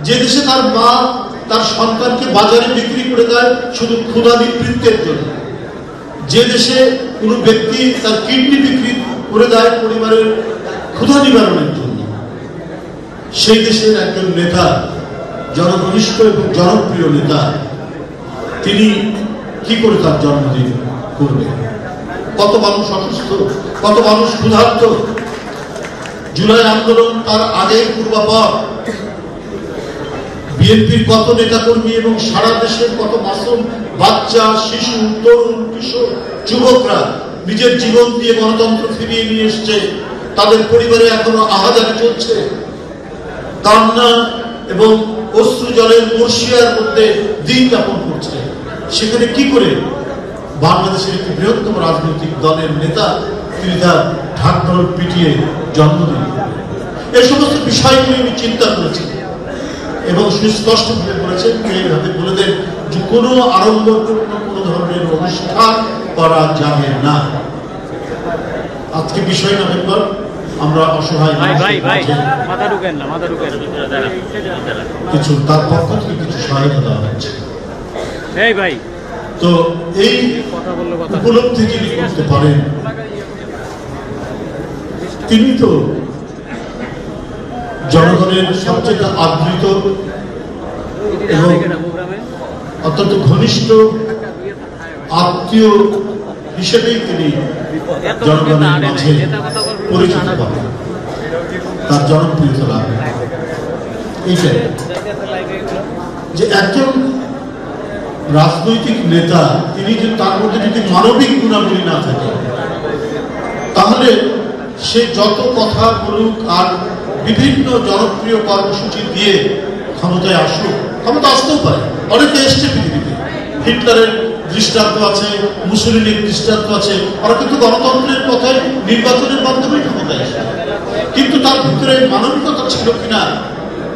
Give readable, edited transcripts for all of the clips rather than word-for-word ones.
যে দেশে তার মা তার সন্তানকে বাজারে বিক্রি করে দেয় শুধু ক্ষুধা নিবৃত্তের জন্য, যে দেশে কোনো ব্যক্তি তার কিডনি বিক্রি করে দেয় পরিবারের ক্ষুধা নিবারণের জন্য, সেই দেশের একজন নেতা, জনঘনিষ্ঠ এবং জনপ্রিয় নেতা, তিনি কি করে তার জন্মদিন করবেন? কত মানুষ অসুস্থ, কত মানুষ ক্ষুধার্ত। জুলাই আন্দোলন তার আগের পূর্বাপর বিএনপির কত নেতাকর্মী এবং সারা দেশের কত মাসুম বাচ্চা, শিশু, তরুণ, কিশোর, যুবকরা নিজের জীবন দিয়ে গণতন্ত্র ফিরিয়ে নিয়ে এসছে। তাদের পরিবারে এখনো আহাজারি চলছে, কান্না এবং অশ্রু জলের বর্ষিয়ার মধ্যে দিন যাপন করছে। সেখানে কি করে বাংলাদেশের একটি বৃহত্তম রাজনৈতিক দলের নেতা তিনি তার ঢাকঢোল পিটিয়ে জন্মদিন? এই সমস্ত বিষয়গুলি আমি চিন্তা করেছি এবং সুস্পষ্টভাবে বলেছেন, এইভাবে বলে দেন যে কোনো আড়ম্বরপূর্ণ কোনো ধরনের অনুষ্ঠান করা যাবে না। আজকে বিষয় নভেম্বর, আমরা অসহায় কিছু তার পক্ষ থেকে কিছু সহায়তা দেওয়া হচ্ছে। তো এই উপলব্ধি যিনি করতে পারেন, তিনি তো জনগণের সবচেয়ে আদৃত এবং অত্যন্ত ঘনিষ্ঠ আত্মীয় হিসেবেই তিনি জনগণের মাঝে পরিচিত পাবেন, তার জনপ্রিয়তা লাভ। এইটাই যে একজন রাজনৈতিক নেতা, তিনি যে তার মধ্যে যদি মানবিক গুণাবলী না থাকে, তাহলে সে যত কথা বলুক আর বিভিন্ন জনপ্রিয় কর্মসূচি দিয়ে ক্ষমতায় আসুক, ক্ষমতা আসতেও পারে, অনেকে এসছে পৃথিবীতে। হিটলারের দৃষ্টান্ত আছে, মুসলিনের দৃষ্টান্ত আছে, ওরা কিন্তু গণতন্ত্রের কথায় নির্বাচনের মাধ্যমে ক্ষমতায় আসে। কিন্তু তার ভিতরে মানবিকতা ছিল কিনা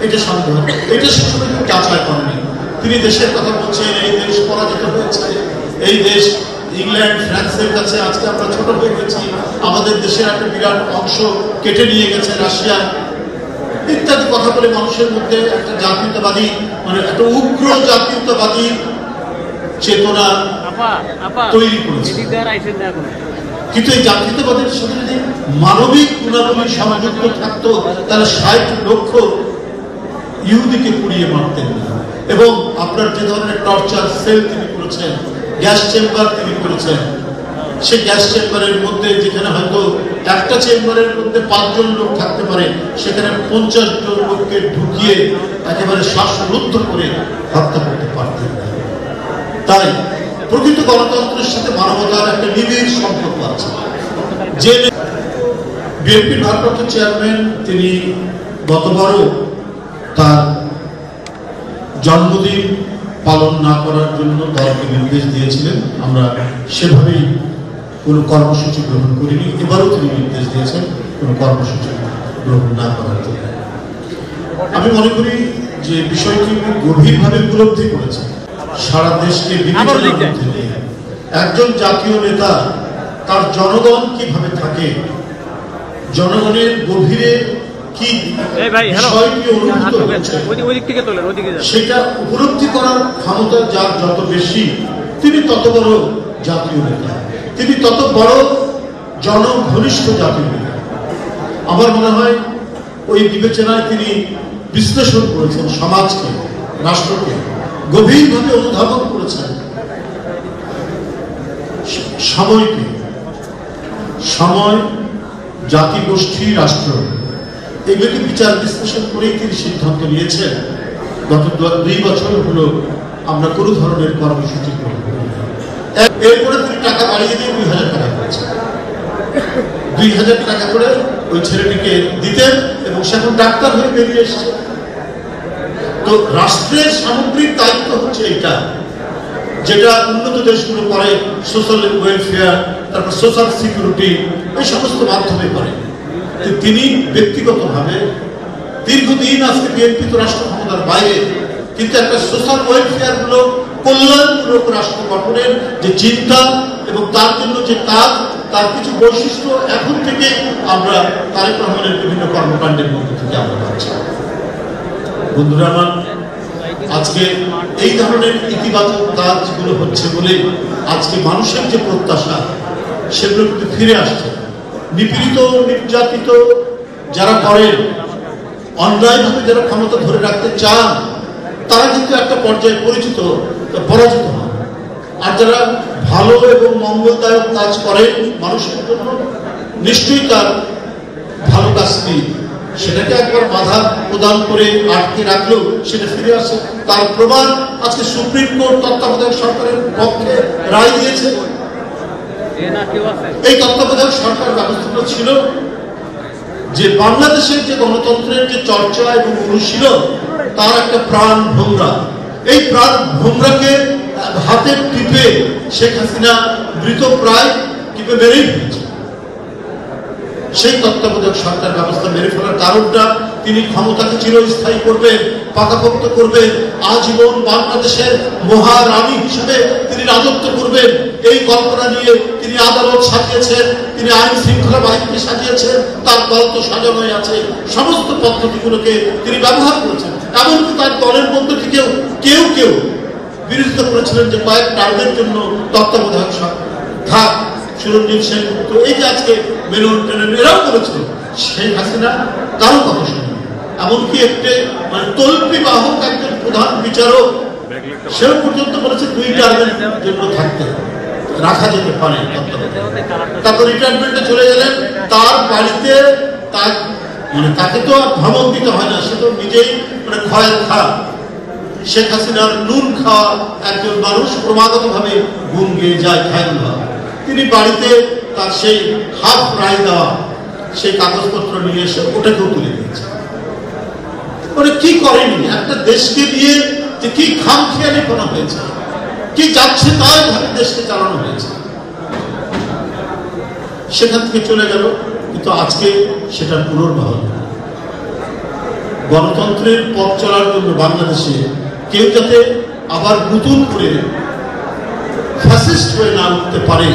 এটা সন্দেহ, এটা সে সময় যাচাই করেনি। তিনি দেশের কথা বলছেন, এই দেশ পরাজিত হয়েছে, এই দেশ ইংল্যান্ড ফ্রান্সের কাছে আজকে আমরা ছোট হয়ে গেছি, আমাদের দেশের একটা বিরাট অংশ কেটে নিয়ে গেছে রাশিয়া, ইত্যাদি কথা বলে মানুষের মধ্যে একটা জাতীয়তাবাদী, মানে একটা উগ্র জাতীয়তাবাদী চেতনা তৈরি করেছে। কিন্তু এই জাতীয়তাবাদের সাথে যদি মানবিক গুণাবলী সংযুক্ত থাকতো, তাহলে ৬০ লক্ষ ইহুদিকে পুড়িয়ে মারতেন না। এবং আপনার যে ধরনের টর্চার সেল তিনি করেছেন, গ্যাস চেম্বার তিনি করেছেন, সেই গ্যাস চেম্বারের মধ্যে যেখানে হয়তো একটা চেম্বারের মধ্যে ৫ জন লোক থাকতে পারে, সেখানে ৫০ জন লোককে ঢুকিয়ে একেবারে শ্বাসরুদ্ধ করে হত্যা করতে পারতেন। তাই প্রকৃত গণতন্ত্রের সাথে মানবতার একটা নিবিড় সম্পর্ক আছে। যে বিএনপির ভারপ্রাপ্ত চেয়ারম্যান, তিনি গতবারও তার জন্মদিন পালন না করার জন্য দলকে নির্দেশ দিয়েছিলেন। আমরা সেভাবেই কোনো কর্মসূচি গ্রহণ করিনি। এবারও তিনি নির্দেশ দিয়েছেন কোনো কর্মসূচি গ্রহণ না করার জন্য। আমি মনে করি যে বিষয়টি গভীরভাবে উপলব্ধি করেছে, সারা দেশকে একজন জাতীয় নেতা তার জনগণ কিভাবে থাকে, জনগণের গভীরে কি বিষয়টি অনুভূত হচ্ছে, সেটা উপলব্ধি করার ক্ষমতা যার যত বেশি, তিনি তত বড় জাতীয় নেতা, তিনি তত বড় জনঘনিষ্ঠ জাতীয় নেতা। আমার মনে হয় ওই বিবেচনায় তিনি বিশ্লেষণ করেছেন সমাজকে, রাষ্ট্রকে, গভীরভাবে অনুধাবন করেছেন সময়কে, সময়, জাতিগোষ্ঠী, রাষ্ট্র, এগুলোকে বিচার বিশ্লেষণ করেই তিনি সিদ্ধান্ত নিয়েছেন। গত ২ বছর হলো আমরা কোনো ধরনের কর্মসূচি গ্রহণ করি। এরপরে তিনি টাকা বাড়িয়ে দিয়ে ২,০০০ টাকা করেছেন। ২,০০০ টাকা করে ওই ছেলেটিকে দিতেন এবং সে এখন ডাক্তার হয়ে বেরিয়ে এসছে। তো রাষ্ট্রের সামগ্রিক দায়িত্ব হচ্ছে এটা, যেটা উন্নত দেশগুলো করে, সোশ্যাল ওয়েলফেয়ার, তারপর সোশ্যাল সিকিউরিটি, এই সমস্ত মাধ্যমে করে। তিনি ব্যক্তিগতভাবে দীর্ঘদিন, আজকে বিএনপি তো রাষ্ট্র ক্ষমতার বাইরে, কিন্তু একটা সোশ্যাল ওয়েলফেয়ার গুলো কল্যাণমূলক রাষ্ট্র গঠনের যে চিন্তা এবং তার জন্য যে কাজ, তার কিছু বৈশিষ্ট্য এখন থেকে আমরা তারেক রহমানের বিভিন্ন কর্মকাণ্ডের মধ্যে থেকে আমরা পাচ্ছি। বন্ধুরা আমার, আজকে এই ধরনের ইতিবাচক কাজগুলো হচ্ছে বলে আজকে মানুষের যে প্রত্যাশা সেগুলো কিন্তু ফিরে আসছে। নিপীড়িত নির্যাতিত যারা করেন, অন্যায়ভাবে যারা ক্ষমতা ধরে রাখতে চান, তারা কিন্তু একটা পর্যায়ে পরাজিত হন। আর যারা ভালো এবং মঙ্গলদায়ক কাজ করেন মানুষের জন্য, নিশ্চয়ই তার ভালো কাজটি সেটাকে একবার বাধা প্রদান করে আটকে রাখলেও সেটা ফিরে আসে। তার প্রমাণ আজকে সুপ্রিম কোর্ট তত্ত্বাবধায়ক সরকারের পক্ষে রায় দিয়েছে। এই তত্ত্বাবধায়ক সরকার ব্যবস্থাটা ছিল যে বাংলাদেশের যে গণতন্ত্রের যে চর্চা এবং অনুশীলন তার একটা প্রাণ ভোমরা। এই প্রাণ ভোমরাকে হাতে টিপে শেখ হাসিনা মৃত প্রায় টিপে মেরেই ফেলেছে। সেই তত্ত্বাবধায়ক সরকার ব্যবস্থা মেরে ফেলার কারণটা তিনি ক্ষমতাকে চিরস্থায়ী করবেন, পাকাপোক্ত করবেন, আজীবন বাংলাদেশের মহারানী হিসেবে তিনি রাজত্ব করবেন, এই কল্পনা নিয়ে তিনি আদালত সাজিয়েছেন, তিনি আইন শৃঙ্খলা বাহিনীকে সাজিয়েছেন। তার দল তো সাজানোই আছে, সমস্ত পদ্ধতিগুলোকে তিনি ব্যবহার করেছেন। এমনকি তার দলের মধ্যে থেকেও কেউ কেউ বিরোধিতা করেছিলেন যে কয়েক টার্মের জন্য তত্ত্বাবধায়ক সরকার থাক, সুরঞ্জিত সেন, তো এই যে আজকে মেনন টেনেন এরাও করেছিল। শেখ হাসিনা তারও কথা শুনে, এমনকি একটি তল্পি বাহক একজন প্রধান বিচারক সেও পর্যন্ত বলেছে 2 টার্মের জন্য থাকতে রাখা যেতে পারে। তারপর রিটায়ারমেন্টে চলে গেলেন, তার বাড়িতে তার তাকে তো ভ্রমণ দিতে হয় না, সে তো নিজেই খয়ের খা। শেখ হাসিনার নুন খাওয়া একজন মানুষ ক্রমাগত ভাবে ঘুম গিয়ে যায় খায়ন ভাবে। তিনি বাড়িতে তার সেই হাফ রায় দেওয়া সেই কাগজপত্র নিয়ে এসে ওটাকেও তুলে দিয়েছে। কি করেনি একটা দেশকে দিয়ে, যে কি খামখেয়ালি করা হয়েছে, কি যাচ্ছে তাই ভাবে দেশকে চালানো হয়েছে। সেখান থেকে চলে গেল, কিন্তু আজকে সেটা পুনর্বহাল। গণতন্ত্রের পথ চলার জন্য বাংলাদেশে কেউ যাতে আবার নতুন করে ফ্যাসিস্ট হয়ে না উঠতে পারে,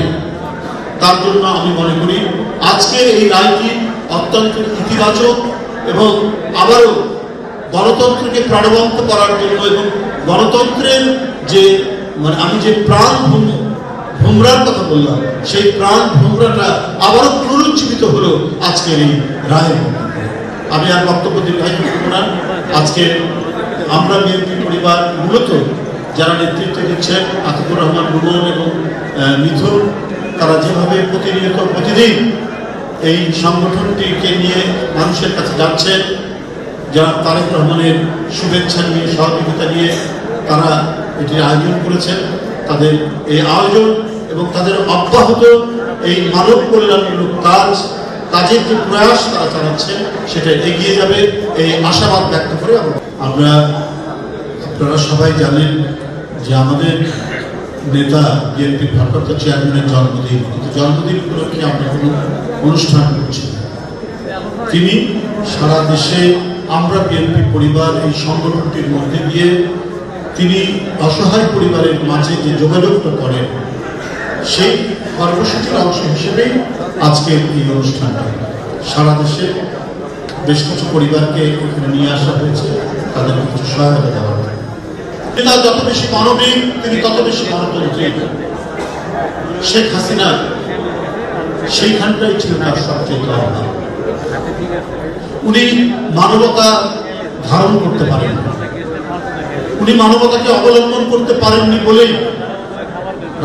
তার জন্য আমি মনে করি আজকে এই রায়টি অত্যন্ত ইতিবাচক এবং আবারও গণতন্ত্রকে প্রাণবন্ত করার জন্য এবং গণতন্ত্রের যে আমি যে প্রাণ ভোমরার কথা বললাম, সেই প্রাণ ভোমরাটা আবারও পুনরুজ্জীবিত হলো আজকের এই রায়ের। আমি আর বক্তব্য দীর্ঘায়িত করব না। আজকে আমরা বিএনপি পরিবার মূলত যারা নেতৃত্ব দিচ্ছেন, আতিকুর রহমান রুমন এবং মিথুন, তারা যেভাবে প্রতিনিয়ত প্রতিদিন এই সংগঠনটিকে নিয়ে মানুষের কাছে যাচ্ছেন, যারা তারেক রহমানের শুভেচ্ছা নিয়ে সহযোগিতা নিয়ে তারা এটির আয়োজন করেছেন, তাদের এই আয়োজন এবং তাদের অব্যাহত এই মানব কল্যাণমূলক কাজের যে প্রয়াস তারা চালাচ্ছেন সেটা এগিয়ে যাবে, এই আশাবাদ ব্যক্ত করে আমরা। আপনারা সবাই জানেন যে আমাদের নেতা বিএনপির ভারপ্রাপ্ত চেয়ারম্যানের জন্মদিন, কিন্তু জন্মদিন উপলক্ষে আমরা কোনো অনুষ্ঠান করছি। তিনি সারা দেশে আমরা বিএনপি পরিবার এই সংগঠনটির মধ্যে দিয়ে তিনি অসহায় পরিবারের মাঝে যে যোগাযোগটা করেন, সেই কর্মসূচির অংশ হিসেবেই আজকের এই অনুষ্ঠানটা। সারা দেশে বেশ কিছু পরিবারকে এখানে নিয়ে আসা হয়েছে, তাদেরকে কিছু সহায়তা দেওয়া হয়। তিনি যত বেশি মানবিক, তিনি তত বেশি গণতন্ত্রী। শেখ হাসিনা সেইখানটাই ছিল তার সবচেয়ে অভাব। উনি মানবতা ধারণ করতে পারেন, উনি মানবতাকে অবলম্বন করতে পারেননি বলেই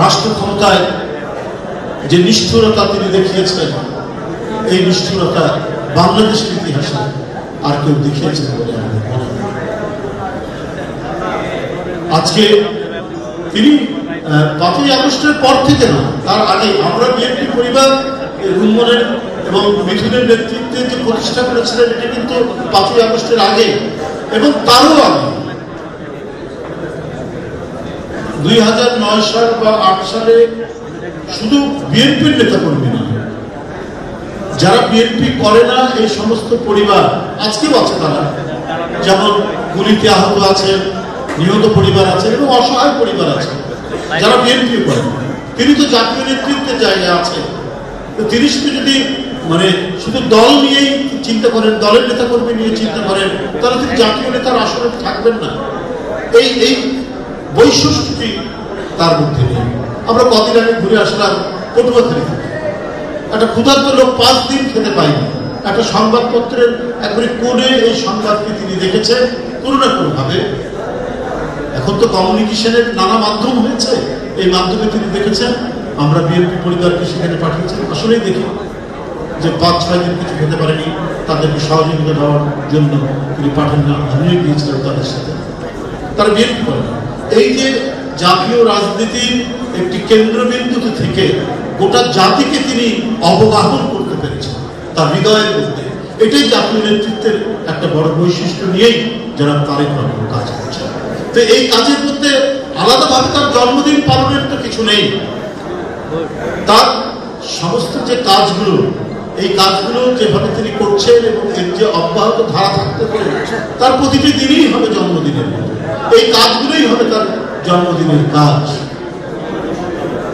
রাষ্ট্র ক্ষমতায় যে নিষ্ঠুরতা তিনি দেখিয়েছেন, এই নিষ্ঠুরতা বাংলাদেশের ইতিহাসে আর কেউ দেখিয়েছেন বলে আমাদের মনে হয়। আজকে তিনি 5ই আগস্টের পর থেকে না, তার আগে আমরা বিএনপি পরিবার রুম্মনের এবং মিথুনের নেতৃত্বে যে প্রতিষ্ঠা করেছিলেন, এটা কিন্তু 5ই আগস্টের আগে এবং তারও আগে 2009 সাল বা 8 সালে শুধু বিএনপির নেতা কর্মী না, যারা বিএনপি করে না এই সমস্ত পরিবার আজকেও আছে। তারা যেমন গুলিতে আহত আছেন, নিহত পরিবার আছে এবং অসহায় পরিবার আছে যারা বিএনপি করেন। তিনি তো জাতীয় নেতৃত্বের জায়গায় আছে, তো তিনি শুধু যদি শুধু দল নিয়েই চিন্তা করেন, দলের নেতাকর্মী নিয়ে চিন্তা করেন, তাহলে তিনি জাতীয় নেতার আসরে থাকবেন না। এই বৈশিষ্ট্যটি তার মধ্যে নেই। আমরা কদিন আগে ঘুরে আসলাম পটুয়াখালী থেকে, একটা ক্ষুধার্ত লোক 5 দিন খেতে পায়নি। একটা সংবাদপত্রের একবারে কোণে এই সংবাদকে তিনি দেখেছেন কোনো না কোনোভাবে। এখন তো কমিউনিকেশনের নানা মাধ্যম হয়েছে, এই মাধ্যমে তিনি দেখেছেন। আমরা বিএনপি পরিবারকে সেখানে পাঠিয়েছেন, আসলেই দেখি যে 5-6 দিন কিছু খেতে পারেনি, তাদেরকে সহযোগিতা দেওয়ার জন্য তিনি পাঠান না। আমিও গিয়েছিলাম তাদের সাথে, তারা বিএনপি করেন। এই যে জাতীয় রাজনীতির একটি কেন্দ্রবিন্দুতে থেকে গোটা জাতিকে তিনি অবগাহন করতে পেরেছেন তার হৃদয়ের মধ্যে, এটাই জাতীয় নেতৃত্বের একটা বড় বৈশিষ্ট্য নিয়েই যারা তারেক রহমান কাজ করছে। তো এই কাজের মধ্যে আলাদাভাবে তার জন্মদিন পালনের তো কিছু নেই। তার সমস্ত যে কাজগুলো, এই কাজগুলো যেভাবে তিনি করছেন এবং এর যে অব্যাহত ধারা থাকতে পারে, তার প্রতিটি দিনই হবে জন্মদিনের। এই কাজগুলোই হবে তার জন্মদিনের কাজ।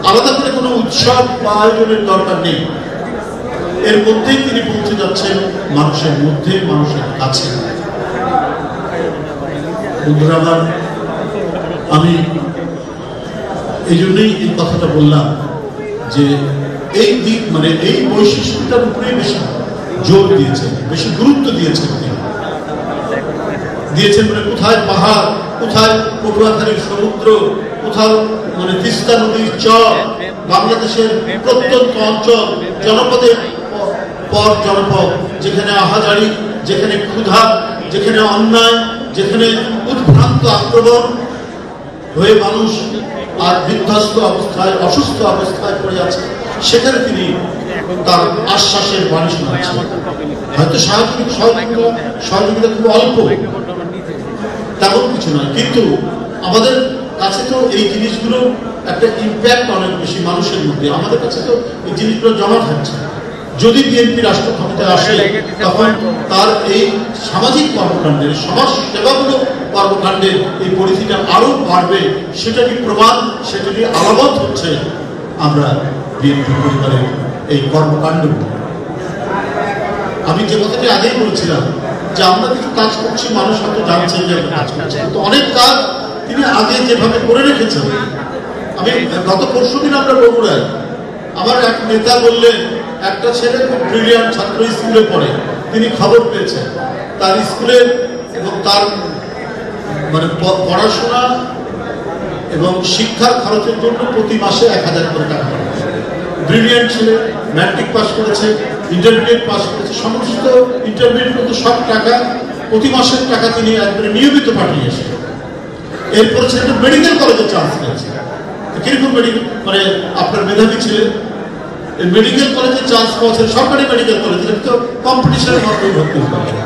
আলাদা করে কোনো উৎসব বা আয়োজনের দরকার নেই। এর মধ্যেই তিনি পৌঁছে যাচ্ছেন মানুষের মধ্যে, মানুষের কাছে। বন্ধুরা আমার, আমি এই জন্যই এই কথাটা বললাম যে এই দিক মানে এই বৈশিষ্ট্যটার উপরে বেশি জোর দিয়েছেন, বেশি গুরুত্ব দিয়েছেন মানে কোথায় পাহাড়, কোথায় পটুয়াখালীর সমুদ্র, কোথাও মানে তিস্তা নদীর চর, বাংলাদেশের প্রত্যন্ত অঞ্চল, জনপদের পর জনপদ, যেখানে আহাজারি, যেখানে ক্ষুধা, যেখানে অন্যায়, যেখানে উদ্ভ্রান্ত আক্রমণ হয়ে মানুষ আর বিধ্বস্ত অবস্থায়, অসুস্থ অবস্থায় পড়ে আছে, সেখানে তিনি তার আশ্বাসের বাণী শোনাচ্ছেন। হয়তো সহযোগিতা খুব অল্প, তেমন কিছু নয়, কিন্তু আমাদের কাছে তো এই জিনিসগুলো একটা ইম্প্যাক্ট অনেক বেশি মানুষের মধ্যে। আমাদের কাছে তো এই জিনিসগুলো জমা থাকছে। যদি বিএনপি রাষ্ট্র ক্ষমতায় আসে, তখন তার এই সামাজিক কর্মকাণ্ডের, সমাজ সেবামূলক কর্মকাণ্ডের এই পরিধিটা আরো বাড়বে। সেটারই প্রমাণ, সেটারই আলামত হচ্ছে আমরা বিএনপি পরিবারের এই কর্মকাণ্ড। আমি যে কথাটি আগেই বলছিলাম যে আমরা কিছু কাজ করছি, মানুষ হয়তো জানছে যে কাজ করছে, কিন্তু অনেক কাজ তিনি আগে যেভাবে করে রেখেছেন। আমি গত পরশুদিন আমরা বগুড়ায়, আমার এক নেতা বললেন একটা ছেলে খুব ব্রিলিয়ান্ট ছাত্র, স্কুলে পড়ে, তিনি খবর পেয়েছেন তার স্কুলের এবং তার মানে পড়াশোনা এবং শিক্ষার খরচের জন্য প্রতি মাসে 1000 করে টাকা। ব্রিলিয়ান্ট ছেলে, ম্যাট্রিক পাস করেছে, ইন্টারমিডিয়েট পাস করেছে, সমস্ত ইন্টারমিডিয়েট মতো সব টাকা, প্রতি মাসের টাকা তিনি একবারে নিয়মিত পাঠিয়েছেন। এরপরে ছেলেটা মেডিকেল কলেজে চান্স পেয়েছে। কিরকম মেডিকেল, মানে আপনার মেধাবী ছিলেন, মেডিকেল কলেজে চান্স পাওয়া, সরকারি মেডিকেল কলেজে, তো কম্পিটিশনের মাধ্যমে ভর্তি হতে হবে।